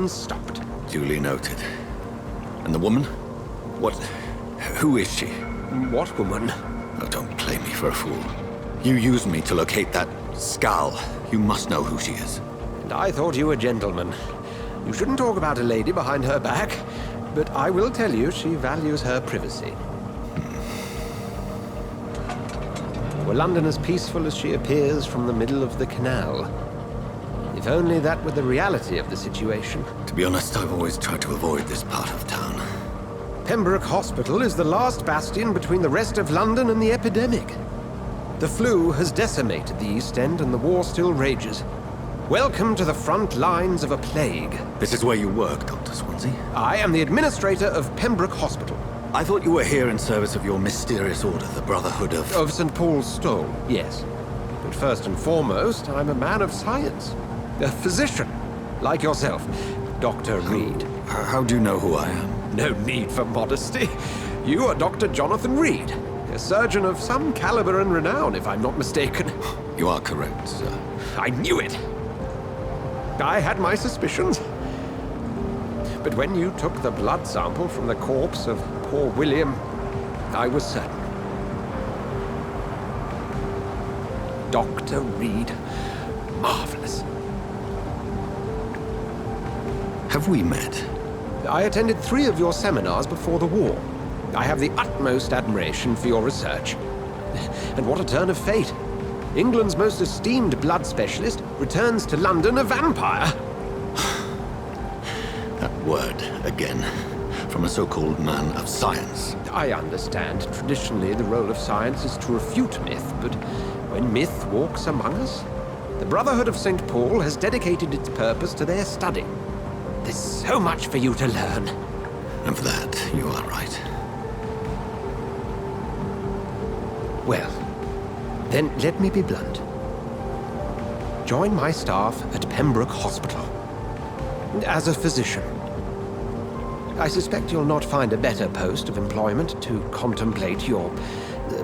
been stopped. Duly noted. And the woman? Who is she? What woman? Oh, don't play me for a fool. You used me to locate that skull. You must know who she is. And I thought you a gentleman. You shouldn't talk about a lady behind her back, but I will tell you she values her privacy. Were London as peaceful as she appears from the middle of the canal? If only that were the reality of the situation. To be honest, I've always tried to avoid this part of town. Pembroke Hospital is the last bastion between the rest of London and the epidemic. The flu has decimated the East End and the war still rages. Welcome to the front lines of a plague. This is where you work, Dr. Swansea? I am the administrator of Pembroke Hospital. I thought you were here in service of your mysterious order, the Brotherhood of... Of St. Paul's Stole, yes. But first and foremost, I'm a man of science. A physician, like yourself, Dr. Reed. How do you know who I am? No need for modesty. You are Dr. Jonathan Reed, a surgeon of some caliber and renown, if I'm not mistaken. You are correct, sir. I knew it! I had my suspicions. But when you took the blood sample from the corpse of poor William, I was certain. Dr. Reed. Marvelous. Have we met? I attended 3 of your seminars before the war. I have the utmost admiration for your research. And what a turn of fate. England's most esteemed blood specialist returns to London a vampire. That word, again, from a so-called man of science. I understand. Traditionally, the role of science is to refute myth, but when myth walks among us, the Brotherhood of St. Paul has dedicated its purpose to their study. There's so much for you to learn. Of that, you are right. Well, then let me be blunt. Join my staff at Pembroke Hospital. As a physician. I suspect you'll not find a better post of employment to contemplate your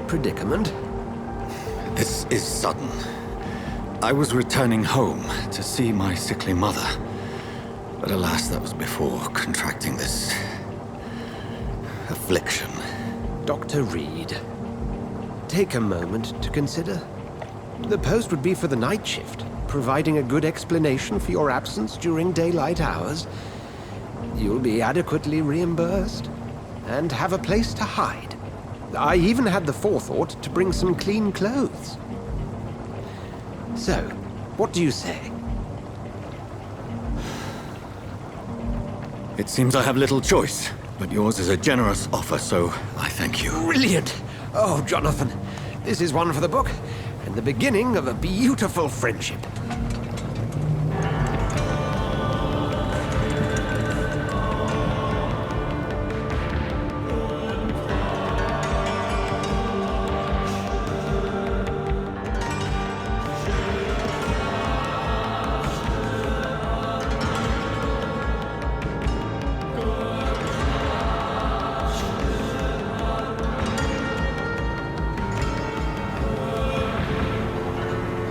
predicament. This is sudden. I was returning home to see my sickly mother. But alas, that was before contracting this... affliction. Dr. Reed, take a moment to consider. The post would be for the night shift, providing a good explanation for your absence during daylight hours. You'll be adequately reimbursed, and have a place to hide. I even had the forethought to bring some clean clothes. So, what do you say? It seems I have little choice, but yours is a generous offer, so I thank you. Brilliant! Oh, Jonathan, this is one for the book, and the beginning of a beautiful friendship.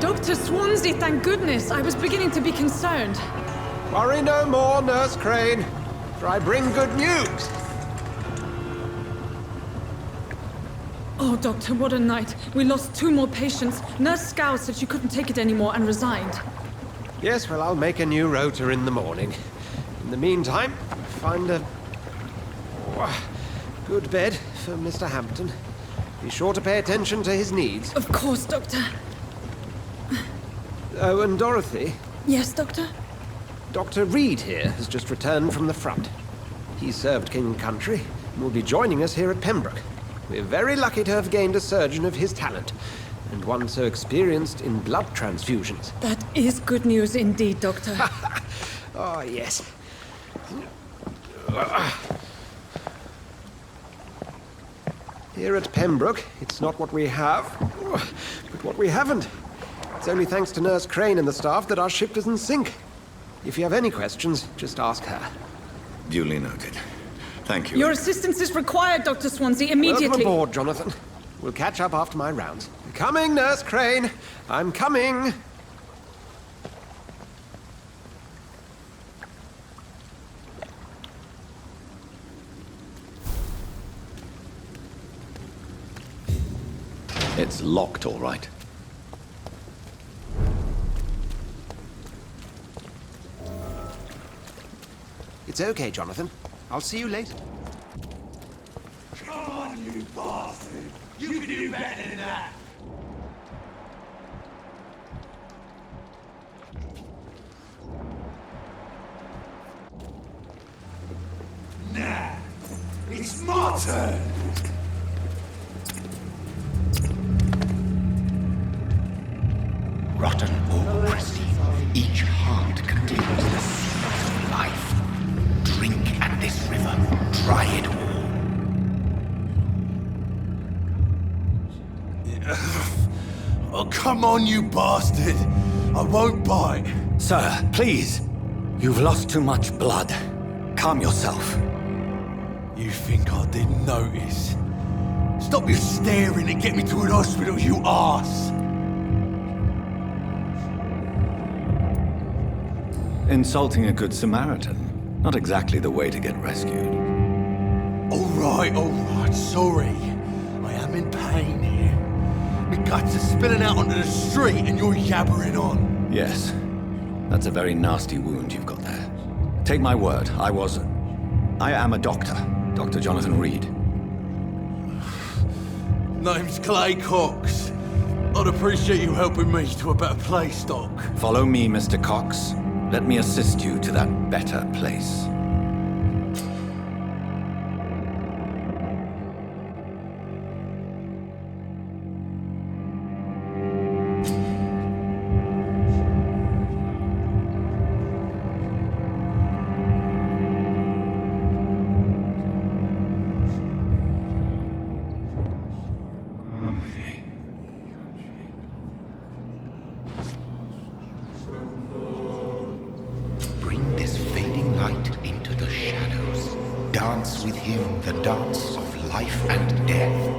Dr. Swansea, thank goodness. I was beginning to be concerned. Worry no more, Nurse Crane, for I bring good news. Oh, Doctor, what a night. We lost 2 more patients. Nurse Scow said she couldn't take it anymore and resigned. Yes, well, I'll make a new rota in the morning. In the meantime, find a good bed for Mr. Hampton. Be sure to pay attention to his needs. Of course, Doctor. Oh, and Dorothy, Yes, Doctor? Dr. Reed here has just returned from the front. He served King and Country and will be joining us here at Pembroke. We're very lucky to have gained a surgeon of his talent, and one so experienced in blood transfusions. That is good news indeed, Doctor. Oh, yes. Here at Pembroke, it's not what we have, but what we haven't. It's only thanks to Nurse Crane and the staff that our ship doesn't sink. If you have any questions, just ask her. Duly noted. Thank you. Your assistance is required, Dr. Swansea, immediately. Welcome aboard, Jonathan. We'll catch up after my rounds. Coming, Nurse Crane. I'm coming. It's locked, all right. It's okay, Jonathan. I'll see you later. Come on, you bastard! You can do better than that! Nah, it's my turn! Rotten or pristine, each heart contains the seeds of life. Drink at this river, try it all. Oh, come on, you bastard! I won't bite! Sir, please. You've lost too much blood. Calm yourself. You think I didn't notice? Stop your staring and get me to an hospital, you arse! Insulting a good Samaritan. Not exactly the way to get rescued. Alright, sorry. I am in pain here. My guts are spilling out onto the street and you're yabbering on. Yes. That's a very nasty wound you've got there. Take my word, I am a doctor. Dr. Jonathan Reed. Name's Clay Cox. I'd appreciate you helping me to a better place, Doc. Follow me, Mr. Cox. Let me assist you to that better place. Bring this fading light into the shadows. Dance with him the dance of life and death.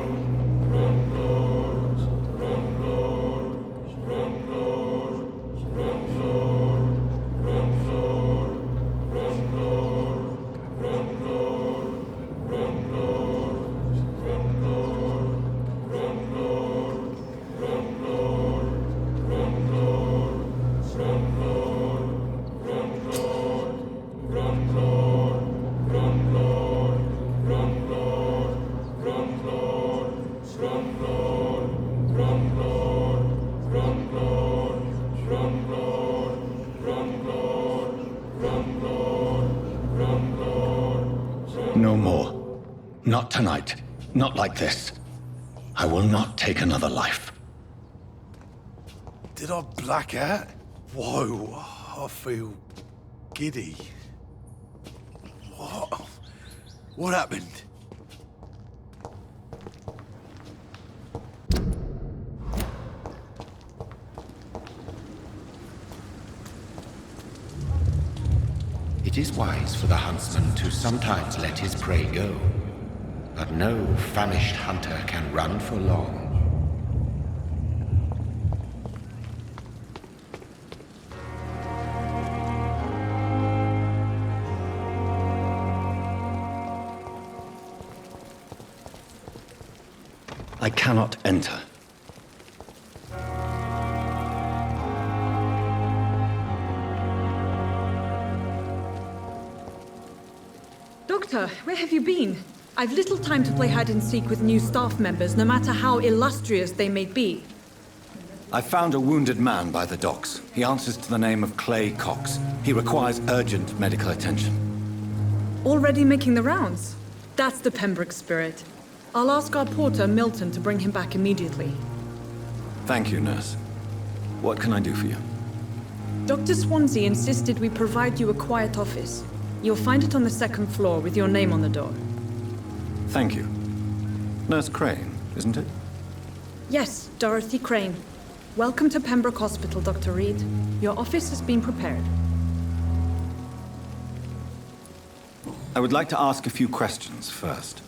No more. Not tonight. Not like this. I will not take another life. Did I black out? Whoa, I feel giddy. What? What happened? It is wise for the huntsman to sometimes let his prey go. But no famished hunter can run for long. I cannot enter. Doctor, where have you been? I've little time to play hide and seek with new staff members, no matter how illustrious they may be. I found a wounded man by the docks. He answers to the name of Clay Cox. He requires urgent medical attention. Already making the rounds? That's the Pembroke spirit. I'll ask our porter, Milton, to bring him back immediately. Thank you, nurse. What can I do for you? Dr. Swansea insisted we provide you a quiet office. You'll find it on the second floor with your name on the door. Thank you. Nurse Crane, isn't it? Yes, Dorothy Crane. Welcome to Pembroke Hospital, Dr. Reed. Your office has been prepared. I would like to ask a few questions first.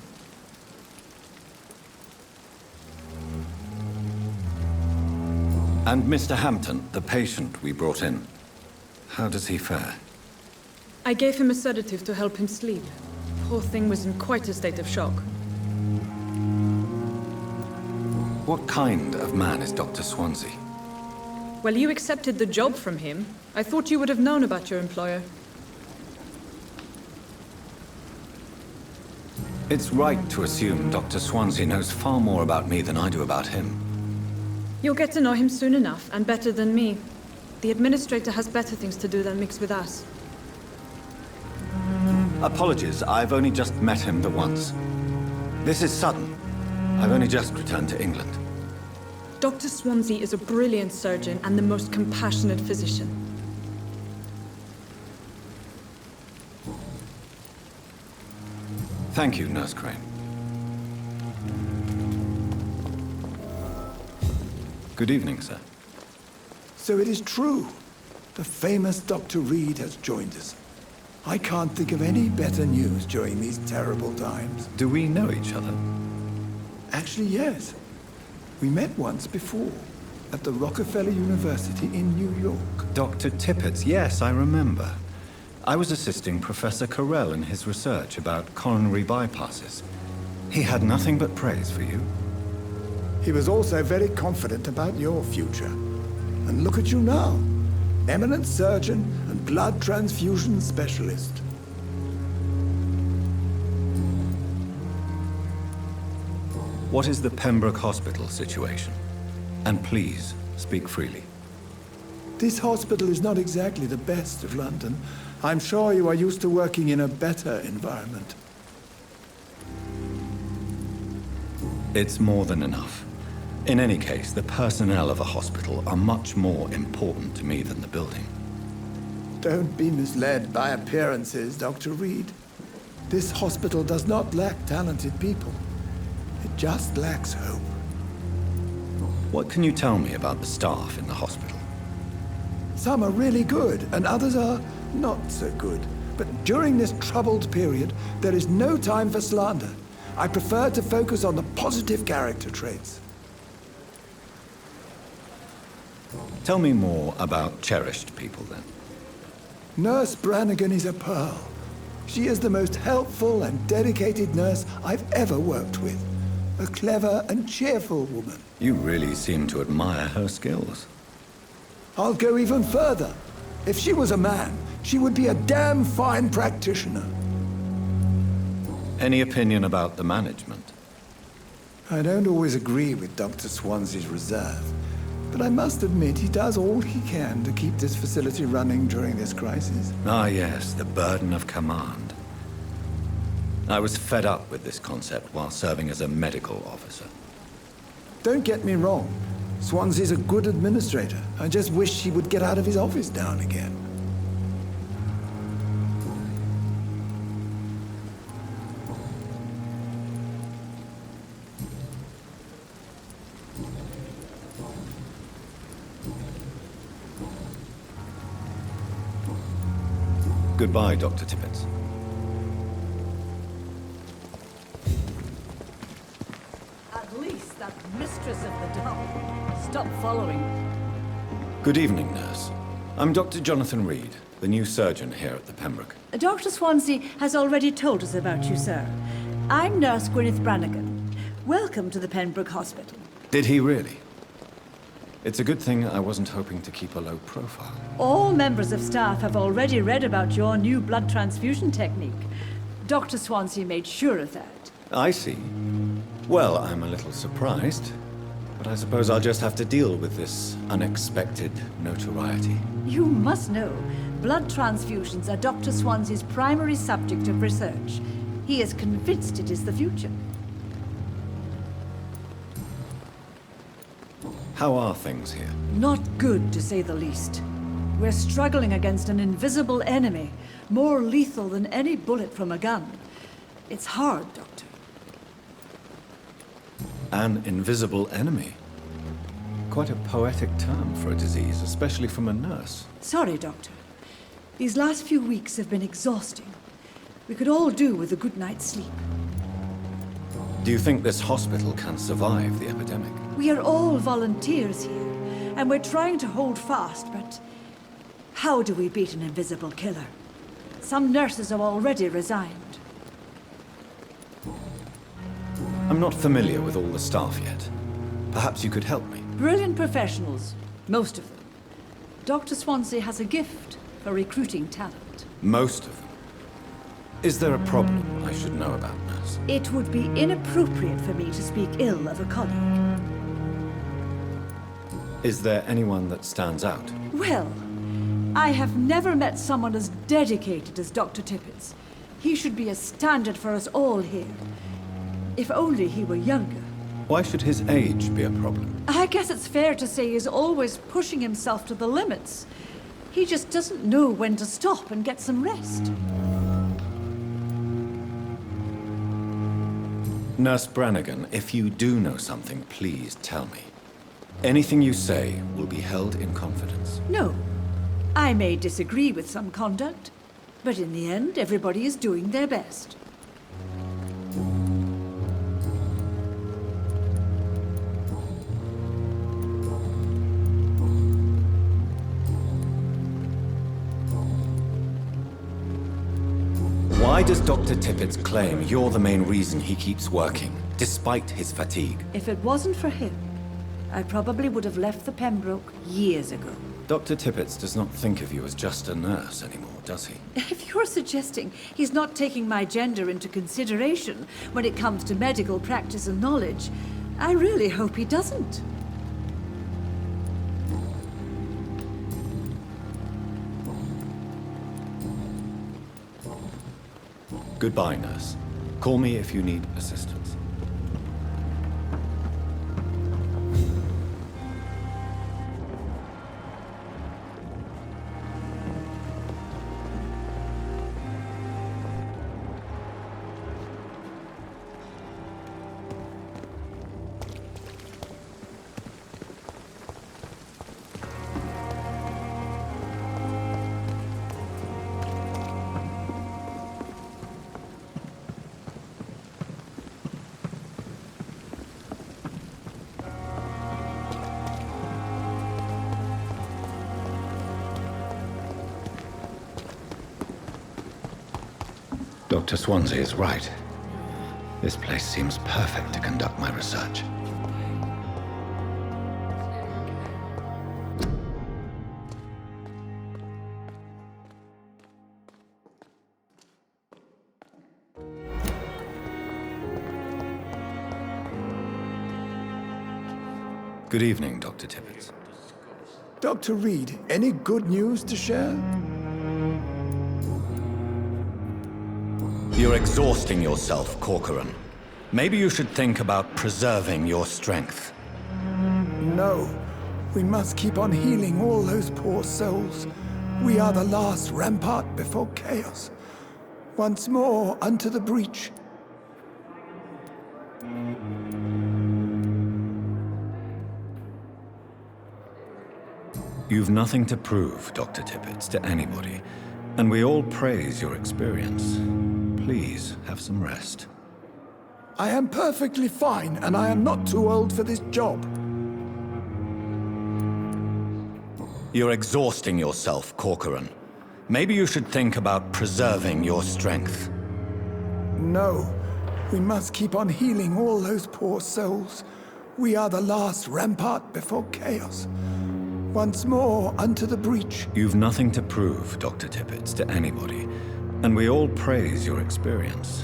And Mr. Hampton, the patient we brought in. How does he fare? I gave him a sedative to help him sleep. Poor thing was in quite a state of shock. What kind of man is Dr. Swansea? Well, you accepted the job from him. I thought you would have known about your employer. It's right to assume Dr. Swansea knows far more about me than I do about him. You'll get to know him soon enough, and better than me. The administrator has better things to do than mix with us. Apologies, I've only just met him the once. This is sudden. I've only just returned to England. Dr. Swansea is a brilliant surgeon and the most compassionate physician. Thank you, Nurse Crane. Good evening, sir. So it is true. The famous Dr. Reed has joined us. I can't think of any better news during these terrible times. Do we know each other? Actually, yes. We met once before, at the Rockefeller University in New York. Dr. Tippett's, yes, I remember. I was assisting Professor Carell in his research about coronary bypasses. He had nothing but praise for you. He was also very confident about your future. And look at you now. Eminent surgeon and blood transfusion specialist. What is the Pembroke Hospital situation? And please, speak freely. This hospital is not exactly the best of London. I'm sure you are used to working in a better environment. It's more than enough. In any case, the personnel of a hospital are much more important to me than the building. Don't be misled by appearances, Dr. Reed. This hospital does not lack talented people. It just lacks hope. What can you tell me about the staff in the hospital? Some are really good, and others are not so good. But during this troubled period, there is no time for slander. I prefer to focus on the positive character traits. Tell me more about cherished people, then. Nurse Brannigan is a pearl. She is the most helpful and dedicated nurse I've ever worked with. A clever and cheerful woman. You really seem to admire her skills. I'll go even further. If she was a man, she would be a damn fine practitioner. Any opinion about the management? I don't always agree with Dr. Swansea's reserve, but I must admit he does all he can to keep this facility running during this crisis. Ah, yes, the burden of command. I was fed up with this concept while serving as a medical officer. Don't get me wrong. Swansea's a good administrator. I just wish he would get out of his office now and again. Goodbye, Dr. Tippett. At least that mistress of the dump stopped following. Good evening, nurse. I'm Dr. Jonathan Reed, the new surgeon here at the Pembroke. Dr. Swansea has already told us about you, sir. I'm Nurse Gwyneth Brannigan. Welcome to the Pembroke Hospital. Did he really? It's a good thing I wasn't hoping to keep a low profile. All members of staff have already read about your new blood transfusion technique. Dr. Swansea made sure of that. I see. Well, I'm a little surprised, but I suppose I'll just have to deal with this unexpected notoriety. You must know, blood transfusions are Dr. Swansea's primary subject of research. He is convinced it is the future. How are things here? Not good, to say the least. We're struggling against an invisible enemy, more lethal than any bullet from a gun. It's hard, Doctor. An invisible enemy? Quite a poetic term for a disease, especially from a nurse. Sorry, Doctor. These last few weeks have been exhausting. We could all do with a good night's sleep. Do you think this hospital can survive the epidemic? We are all volunteers here, and we're trying to hold fast, but how do we beat an invisible killer? Some nurses have already resigned. I'm not familiar with all the staff yet. Perhaps you could help me. Brilliant professionals, most of them. Dr. Swansea has a gift for recruiting talent. Most of them. Is there a problem I should know about, nurse? It would be inappropriate for me to speak ill of a colleague. Is there anyone that stands out? Well, I have never met someone as dedicated as Dr. Tippets. He should be a standard for us all here. If only he were younger. Why should his age be a problem? I guess it's fair to say he's always pushing himself to the limits. He just doesn't know when to stop and get some rest. Nurse Brannigan, if you do know something, please tell me. Anything you say will be held in confidence. No. I may disagree with some conduct, but in the end, everybody is doing their best. Why does Dr. Tippets claim you're the main reason he keeps working, despite his fatigue? If it wasn't for him, I probably would have left the Pembroke years ago. Dr. Tippets does not think of you as just a nurse anymore, does he? If you're suggesting he's not taking my gender into consideration when it comes to medical practice and knowledge, I really hope he doesn't. Goodbye, nurse. Call me if you need assistance. Dr. Swansea is right. This place seems perfect to conduct my research. Good evening, Dr. Tippets. Dr. Reed, any good news to share? You're exhausting yourself, Corcoran. Maybe you should think about preserving your strength. No. We must keep on healing all those poor souls. We are the last rampart before chaos. Once more unto the breach. You've nothing to prove, Dr. Tippets, to anybody, and we all praise your experience. Please, have some rest. I am perfectly fine, and I am not too old for this job. You're exhausting yourself, Corcoran. Maybe you should think about preserving your strength. No. We must keep on healing all those poor souls. We are the last rampart before chaos. Once more unto the breach. You've nothing to prove, Dr. Tippets, to anybody, and we all praise your experience.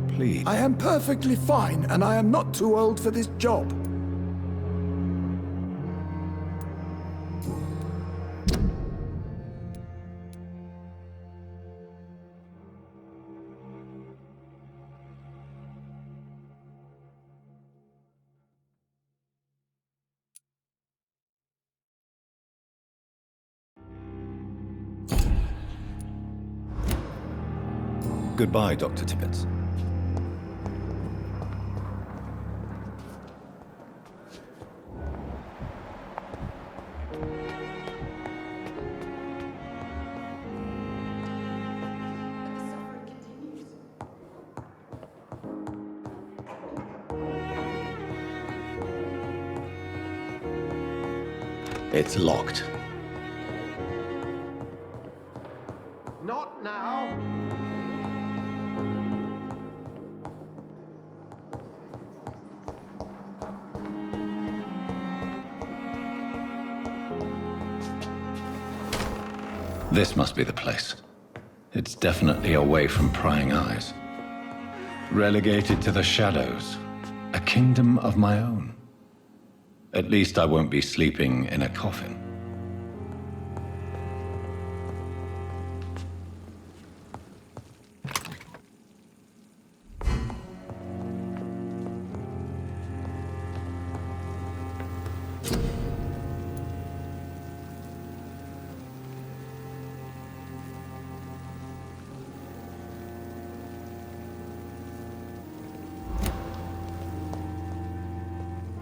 Please. I am perfectly fine, and I am not too old for this job. Goodbye, Dr. Tippets. It's locked. Not now. This must be the place. It's definitely away from prying eyes. Relegated to the shadows. A kingdom of my own. At least I won't be sleeping in a coffin.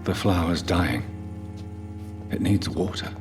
The flower's dying. It needs water.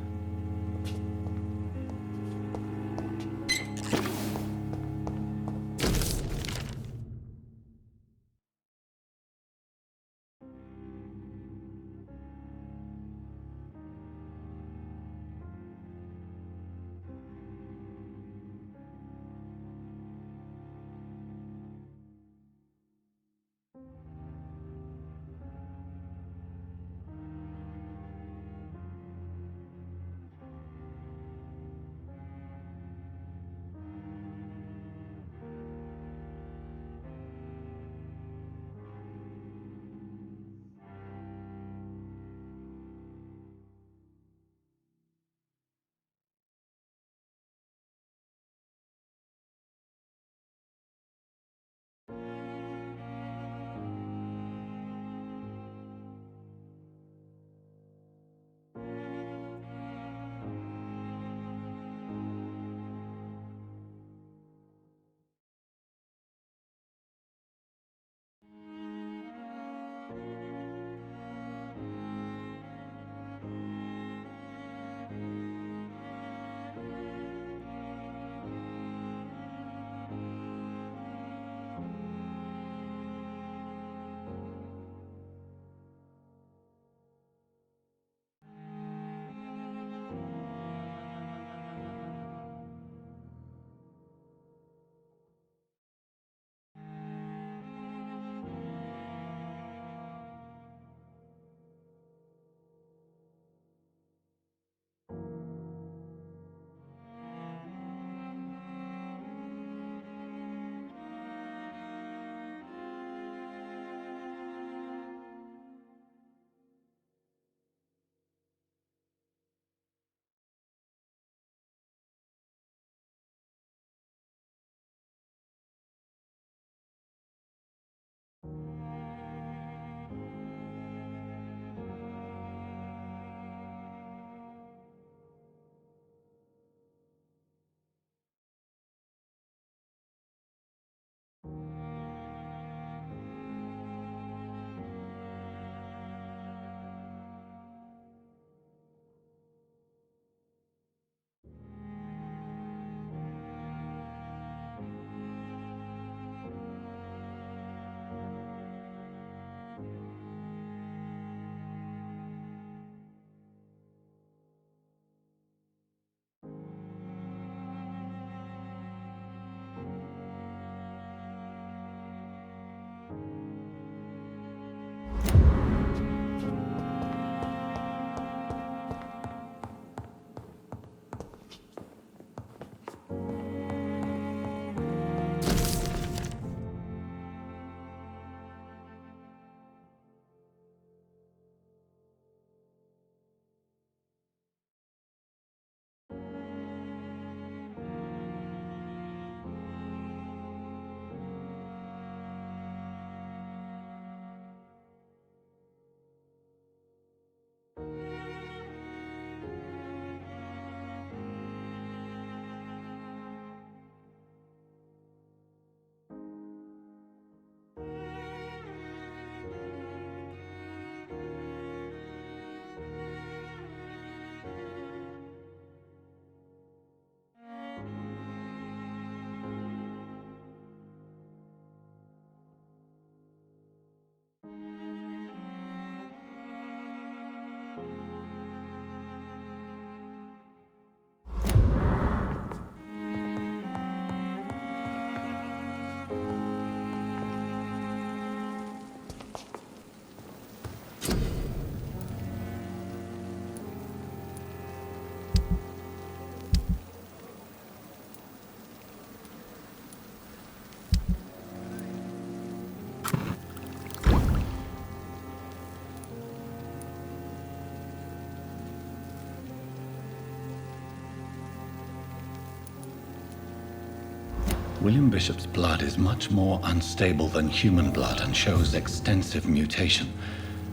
William Bishop's blood is much more unstable than human blood and shows extensive mutation.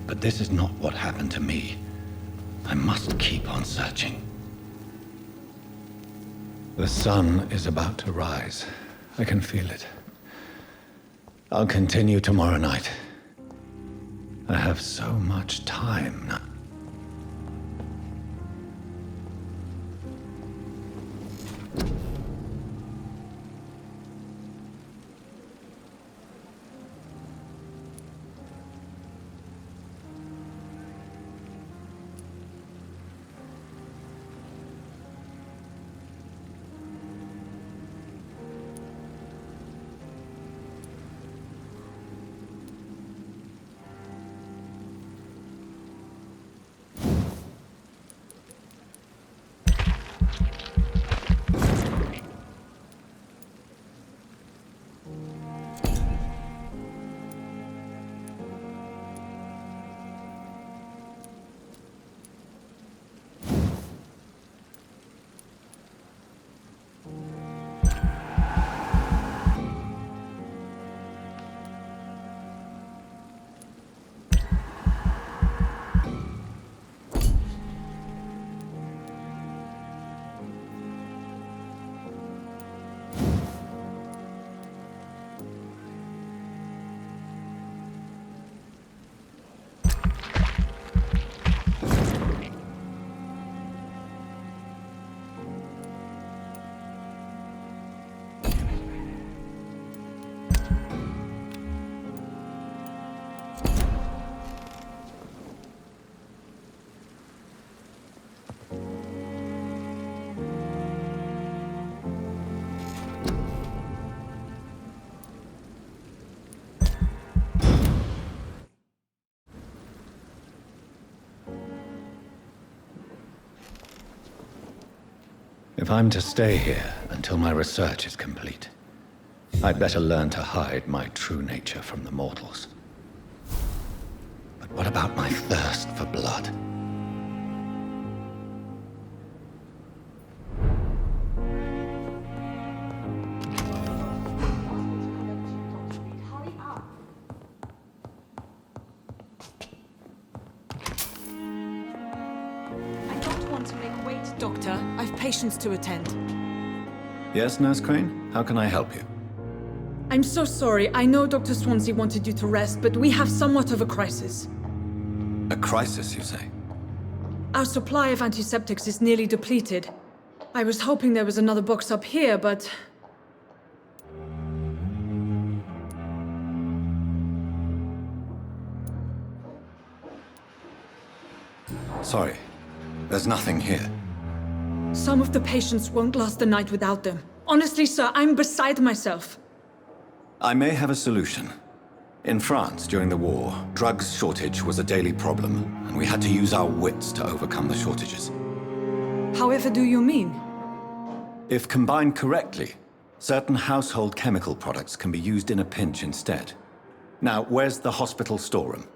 But this is not what happened to me. I must keep on searching. The sun is about to rise. I can feel it. I'll continue tomorrow night. I have so much time now. If I'm to stay here until my research is complete, I'd better learn to hide my true nature from the mortals. But what about my thirst for blood? Doctor, I've patients to attend. Yes, Nurse Crane? How can I help you? I'm so sorry. I know Dr. Swansea wanted you to rest, but we have somewhat of a crisis. A crisis, you say? Our supply of antiseptics is nearly depleted. I was hoping there was another box up here, but... Sorry, there's nothing here. Some of the patients won't last the night without them. Honestly, sir, I'm beside myself. I may have a solution. In France, during the war, drugs shortage was a daily problem, and we had to use our wits to overcome the shortages. However do you mean? If combined correctly, certain household chemical products can be used in a pinch instead. Now, where's the hospital storeroom?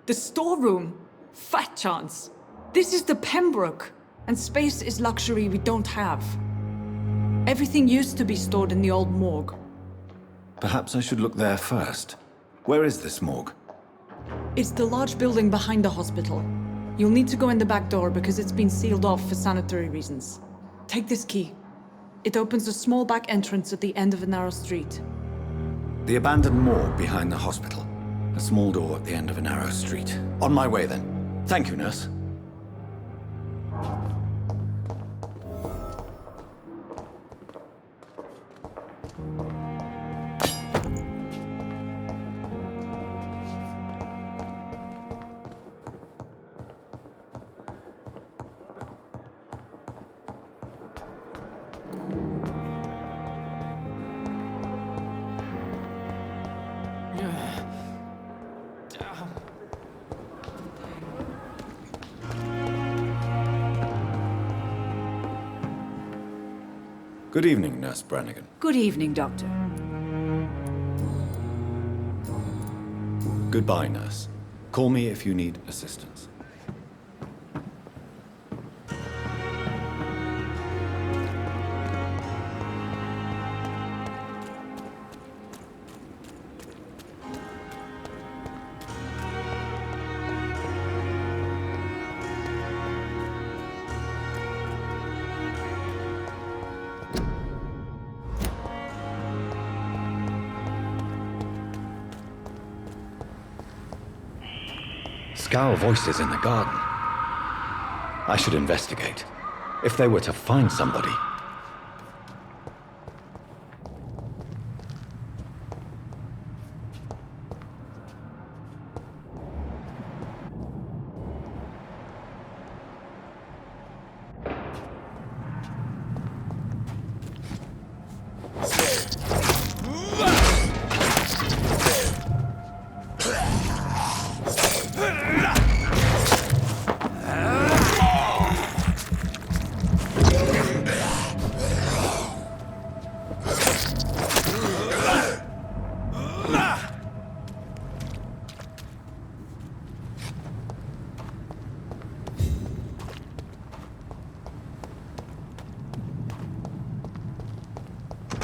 The storeroom? Fat chance. This is the Pembroke, and space is luxury we don't have. Everything used to be stored in the old morgue. Perhaps I should look there first. Where is this morgue? It's the large building behind the hospital. You'll need to go in the back door because it's been sealed off for sanitary reasons. Take this key. It opens a small back entrance at the end of a narrow street. The abandoned morgue behind the hospital. A small door at the end of a narrow street. On my way then. Thank you, nurse. Good evening, Nurse Brannigan. Good evening, Doctor. Goodbye, nurse. Call me if you need assistance. Scowl voices in the garden. I should investigate. If they were to find somebody...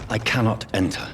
I cannot enter.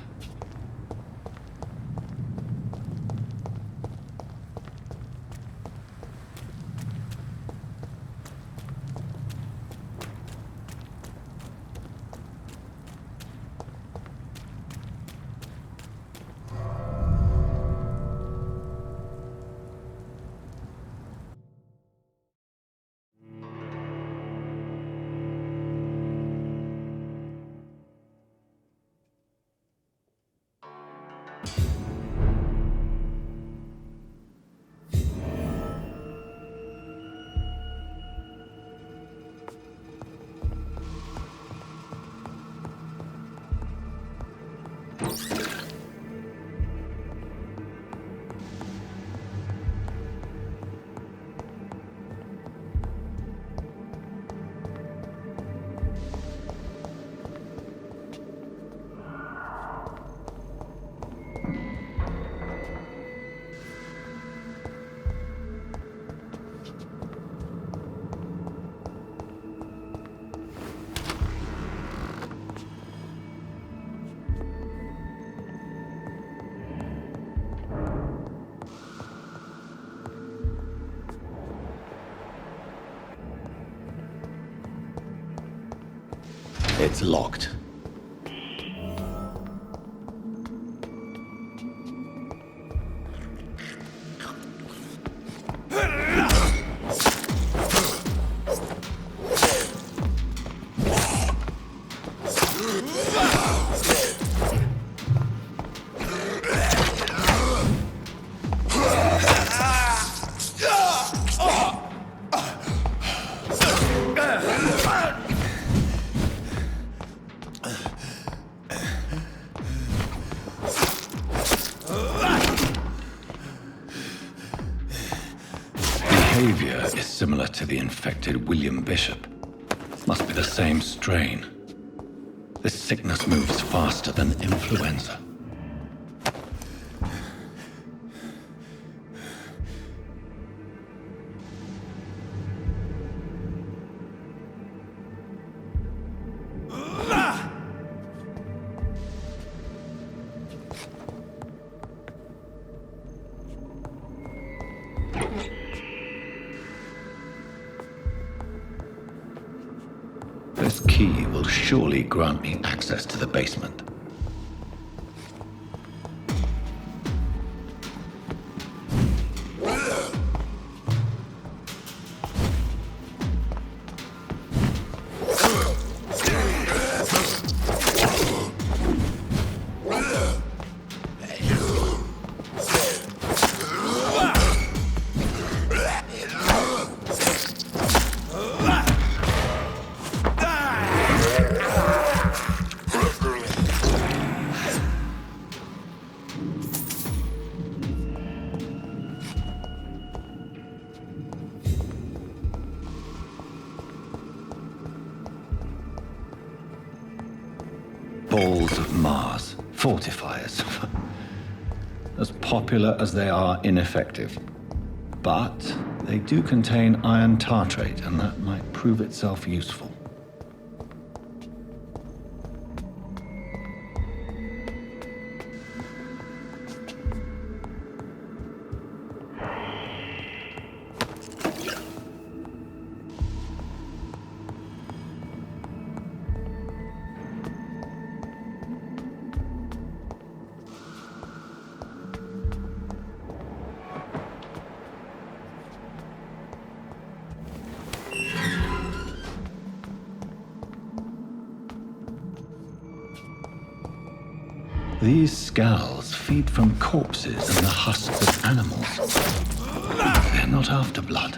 It's locked. Behavior is similar to the infected William Bishop. Must be the same strain. This sickness moves faster than influenza. This key will surely grant me access to the basement. Balls of Mars, fortifiers. As popular as they are ineffective. But they do contain iron tartrate, and that might prove itself useful. These skulls feed from corpses and the husks of animals. They're not after blood.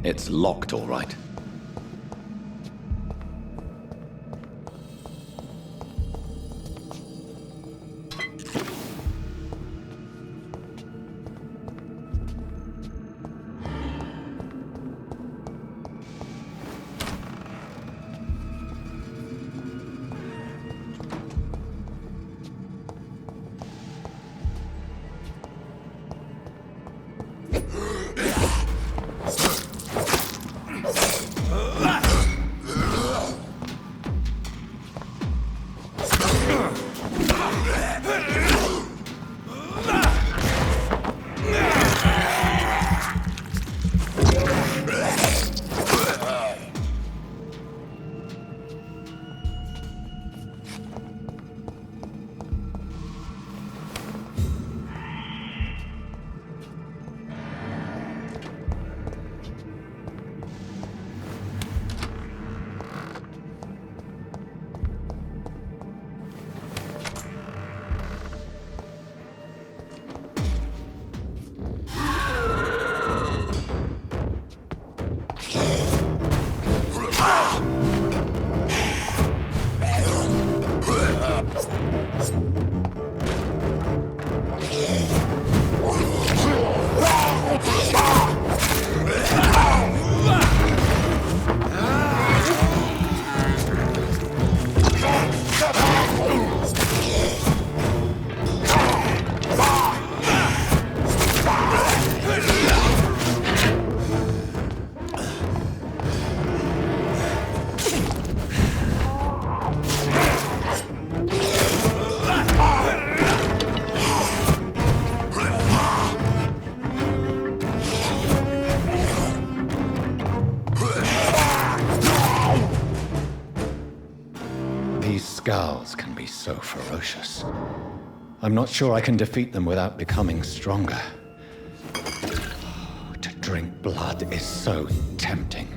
It's locked, all right. Skulls can be so ferocious. I'm not sure I can defeat them without becoming stronger. To drink blood is so tempting.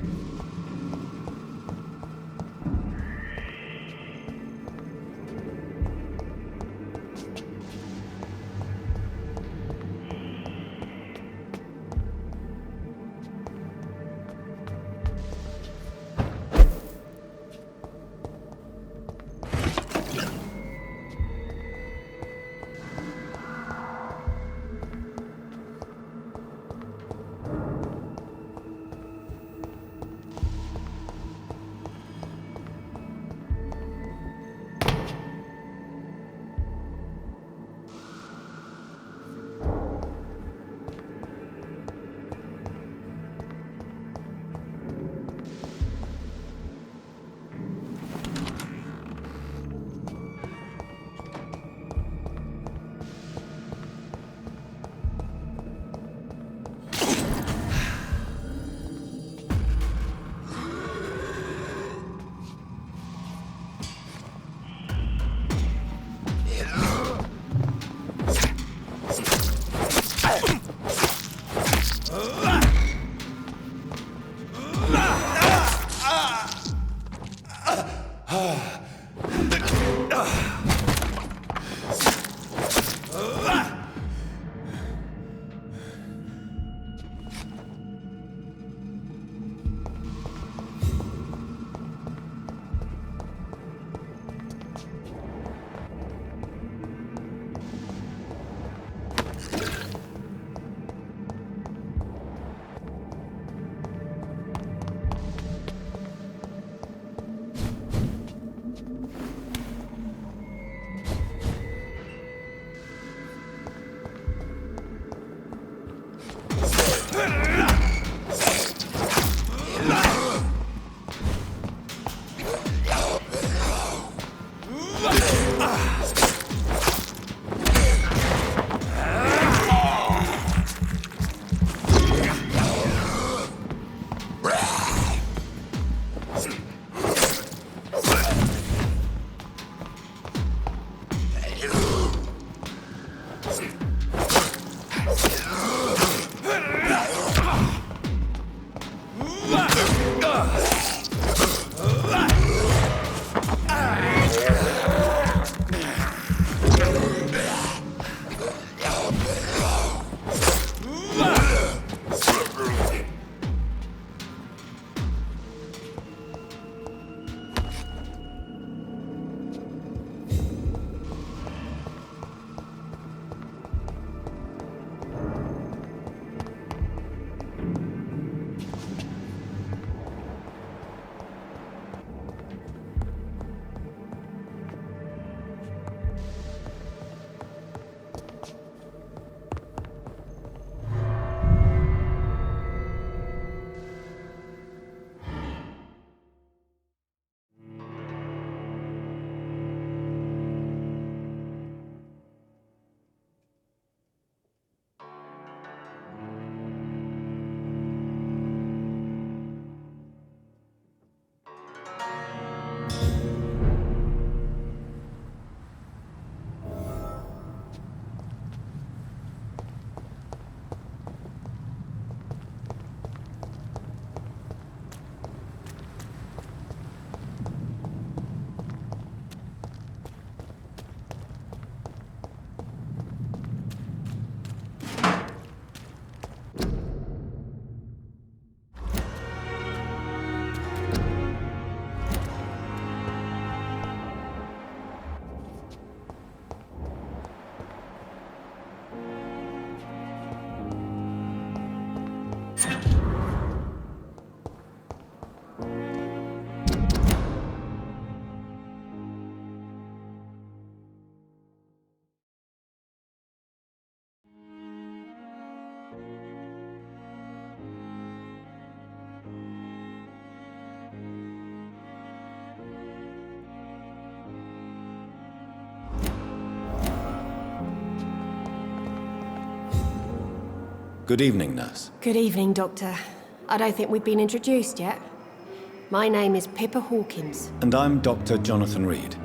Good evening, nurse. Good evening, Doctor. I don't think we've been introduced yet. My name is Pippa Hawkins. And I'm Dr. Jonathan Reed.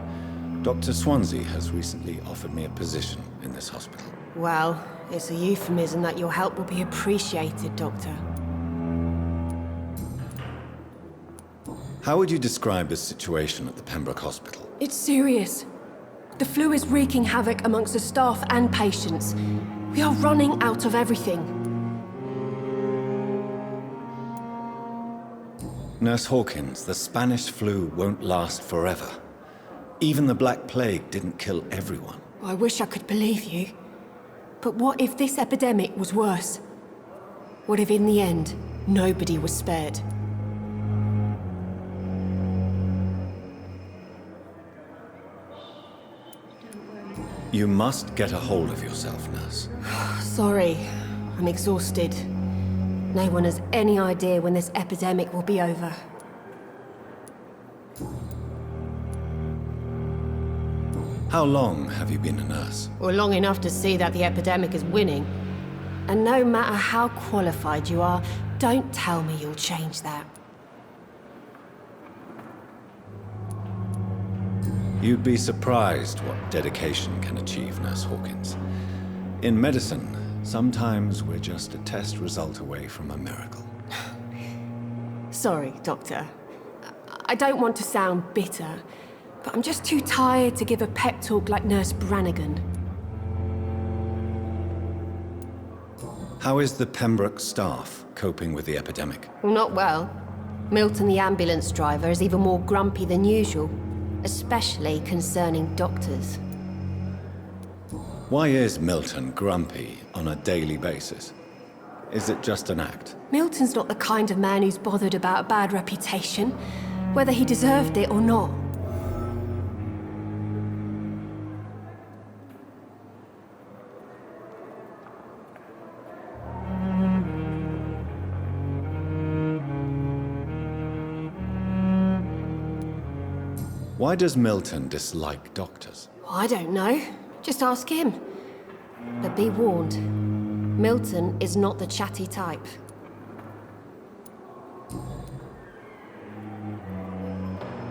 Dr. Swansea has recently offered me a position in this hospital. Well, it's a euphemism that your help will be appreciated, Doctor. How would you describe the situation at the Pembroke Hospital? It's serious. The flu is wreaking havoc amongst the staff and patients. We are running out of everything. Nurse Hawkins, the Spanish flu won't last forever. Even the Black Plague didn't kill everyone. I wish I could believe you. But what if this epidemic was worse? What if in the end, nobody was spared? You must get a hold of yourself, nurse. Sorry, I'm exhausted. No one has any idea when this epidemic will be over. How long have you been a nurse? Well, long enough to see that the epidemic is winning. And no matter how qualified you are, don't tell me you'll change that. You'd be surprised what dedication can achieve, Nurse Hawkins. In medicine, sometimes we're just a test result away from a miracle. Sorry, Doctor. I don't want to sound bitter, but I'm just too tired to give a pep talk like Nurse Brannigan. How is the Pembroke staff coping with the epidemic? Well, not well. Milton, the ambulance driver, is even more grumpy than usual, especially concerning doctors. Why is Milton grumpy on a daily basis? Is it just an act? Milton's not the kind of man who's bothered about a bad reputation, whether he deserved it or not. Why does Milton dislike doctors? I don't know. Just ask him. But be warned, Milton is not the chatty type.